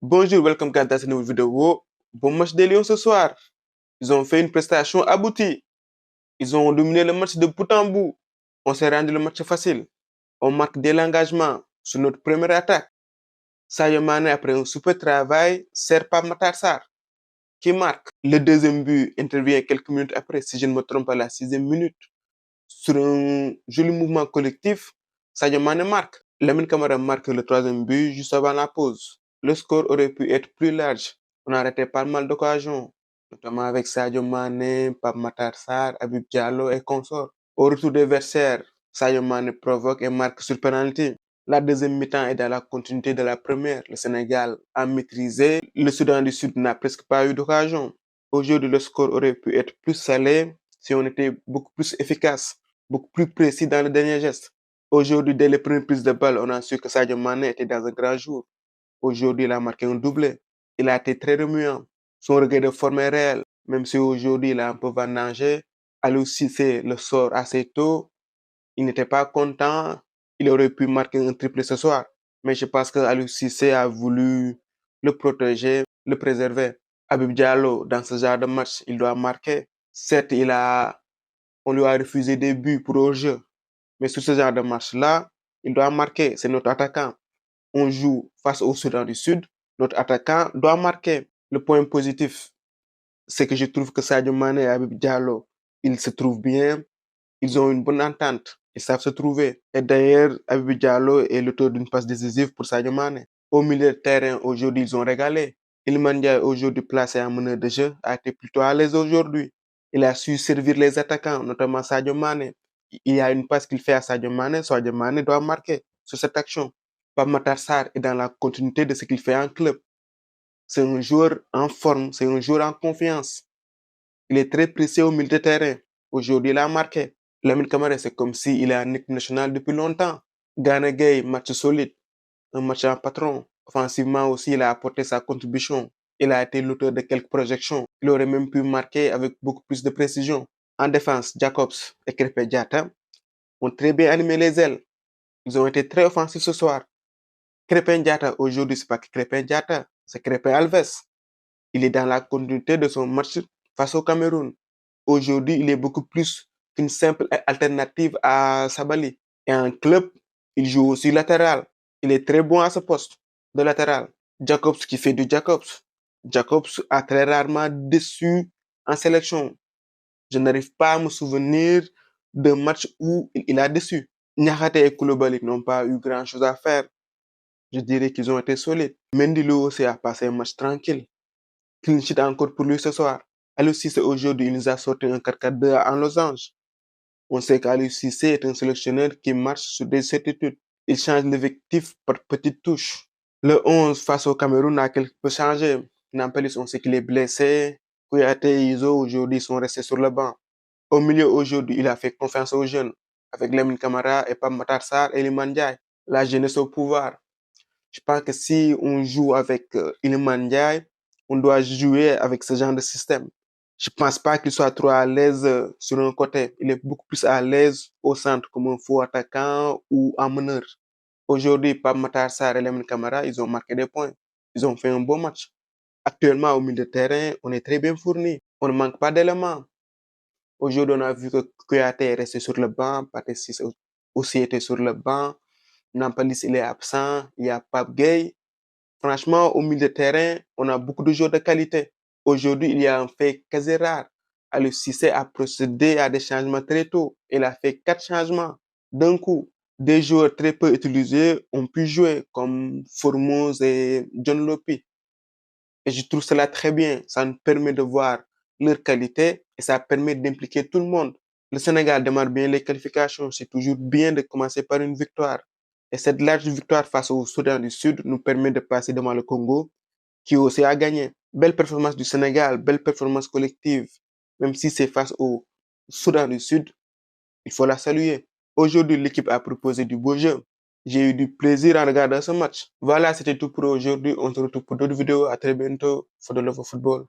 Bonjour, welcome à cette nouvelle vidéo. Bon match des Lions ce soir. Ils ont fait une prestation aboutie. Ils ont dominé le match de bout en bout. On s'est rendu le match facile. On marque dès l'engagement sur notre première attaque. Sadio Mané, après un super travail, sert par Matar Sarr, qui marque. Le deuxième but intervient quelques minutes après, si je ne me trompe pas, à la 6e minute. Sur un joli mouvement collectif, Sadio Mané marque. Lamine Camara marque le troisième but juste avant la pause. Le score aurait pu être plus large. On a raté pas mal d'occasions, notamment avec Sadio Mané, Pape Matar Sarr, Habib Diallo et consorts. Au retour des vestiaires, Sadio Mané provoque et marque sur penalty. La deuxième mi-temps est dans la continuité de la première. Le Sénégal a maîtrisé. Le Soudan du Sud n'a presque pas eu d'occasion. Aujourd'hui, le score aurait pu être plus salé si on était beaucoup plus efficace, beaucoup plus précis dans le dernier geste. Aujourd'hui, dès les premières prises de balle, on a su que Sadio Mané était dans un grand jour. Aujourd'hui, il a marqué un doublé. Il a été très remuant. Son regret de forme est réel, même si aujourd'hui, il a un peu vendangé. Aliou Cissé le sort assez tôt. Il n'était pas content. Il aurait pu marquer un triplé ce soir. Mais je pense que Aliou Cissé a voulu le protéger, le préserver. Habib Diallo, dans ce genre de match, il doit marquer. Certes, on lui a refusé des buts pour le jeu. Mais sur ce genre de match-là, il doit marquer. C'est notre attaquant. On joue face au Soudan du Sud. Notre attaquant doit marquer. Le point positif, c'est que je trouve que Sadio Mané et Habib Diallo, ils se trouvent bien. Ils ont une bonne entente. Ils savent se trouver. Et d'ailleurs, Habib Diallo est l'auteur d'une passe décisive pour Sadio Mané. Au milieu de terrain, aujourd'hui, ils ont régalé. Iliman Ndiaye, aujourd'hui placé en meneur de jeu, a été plutôt à l'aise aujourd'hui. Il a su servir les attaquants, notamment Sadio Mané. Il y a une passe qu'il fait à Sadio Mané doit marquer sur cette action. Pape Matar Sarr est dans la continuité de ce qu'il fait en club. C'est un joueur en forme, c'est un joueur en confiance. Il est très précis au milieu de terrain. Aujourd'hui, il a marqué. Lamine Camara, c'est comme s'il est en équipe nationale depuis longtemps. Gana Gueye, match solide, un match en patron. Offensivement aussi, il a apporté sa contribution. Il a été l'auteur de quelques projections. Il aurait même pu marquer avec beaucoup plus de précision. En défense, Jacobs et Krépin Diatta ont très bien animé les ailes. Ils ont été très offensifs ce soir. Krépin Diatta, aujourd'hui, c'est pas Krépin Diatta, c'est Krépin Alves. Il est dans la continuité de son match face au Cameroun. Aujourd'hui, il est beaucoup plus qu'une simple alternative à Sabali. Et en club, il joue aussi latéral. Il est très bon à ce poste de latéral. Jacobs qui fait du Jacobs. Jacobs a très rarement déçu en sélection. Je n'arrive pas à me souvenir d'un match où il a déçu. Niakhaté et Koulibaly n'ont pas eu grand-chose à faire. Je dirais qu'ils ont été solides. Mendy lui aussi a passé un match tranquille. Clean sheet encore pour lui ce soir. Aliou Cissé aujourd'hui, il nous a sorti un 4-4-2 en losange. On sait qu'Aliou Cissé est un sélectionneur qui marche sur des certitudes. Il change l'effectif par petites touches. Le 11 face au Cameroun a quelque peu changé. N'empêche, on sait qu'il est blessé. Kouyaté et Iso aujourd'hui sont restés sur le banc. Au milieu aujourd'hui, il a fait confiance aux jeunes avec Lamine Camara et Pape Matar Sarr et Iliman Ndiaye. La jeunesse au pouvoir. Je pense que si on joue avec Iliman Ndiaye, on doit jouer avec ce genre de système. Je pense pas qu'il soit trop à l'aise sur un côté. Il est beaucoup plus à l'aise au centre comme un faux attaquant ou en meneur. Aujourd'hui, Pape Matar Sarr et Lamine Camara, ils ont marqué des points. Ils ont fait un bon match. Actuellement, au milieu de terrain, on est très bien fourni. On ne manque pas d'éléments. Aujourd'hui, on a vu que Kouyaté est resté sur le banc, Pathé Ciss aussi était sur le banc. Nampalys, il est absent. Il y a Pape Gueye. Franchement, au milieu de terrain, on a beaucoup de joueurs de qualité. Aujourd'hui, il y a un fait quasi rare. Aliou Cissé a procédé à des changements très tôt. Il a fait 4 changements d'un coup. Des joueurs très peu utilisés ont pu jouer, comme Formose et John Lopi. Et je trouve cela très bien. Ça nous permet de voir leur qualité et ça permet d'impliquer tout le monde. Le Sénégal démarre bien les qualifications. C'est toujours bien de commencer par une victoire. Et cette large victoire face au Soudan du Sud nous permet de passer devant le Congo, qui aussi a gagné. Belle performance du Sénégal, belle performance collective. Même si c'est face au Soudan du Sud, il faut la saluer. Aujourd'hui, l'équipe a proposé du beau jeu. J'ai eu du plaisir en regardant ce match. Voilà, c'était tout pour aujourd'hui. On se retrouve pour d'autres vidéos. À très bientôt. For the love of football.